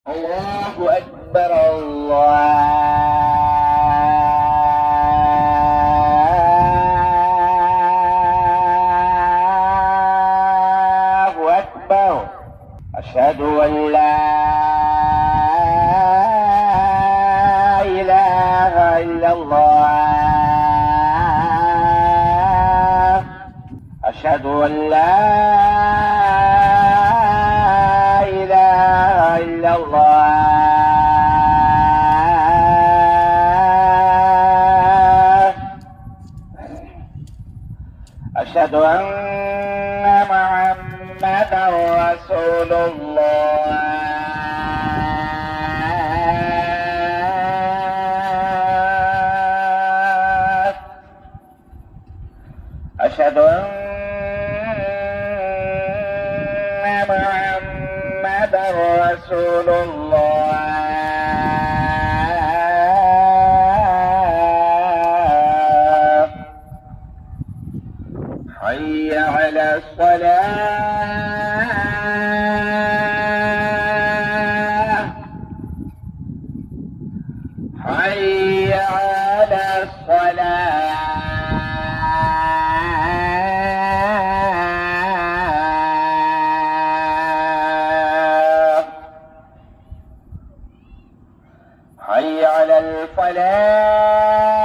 الله أكبر. الله أكبر. أشهد أن لا إله إلا الله. أشهد أن لا إله إلا الله. أشهد أن محمدا رسول الله. أشهد أن محمدا رسول الله. حي على الصلاة. حي على الصلاة. حي على الفلاح.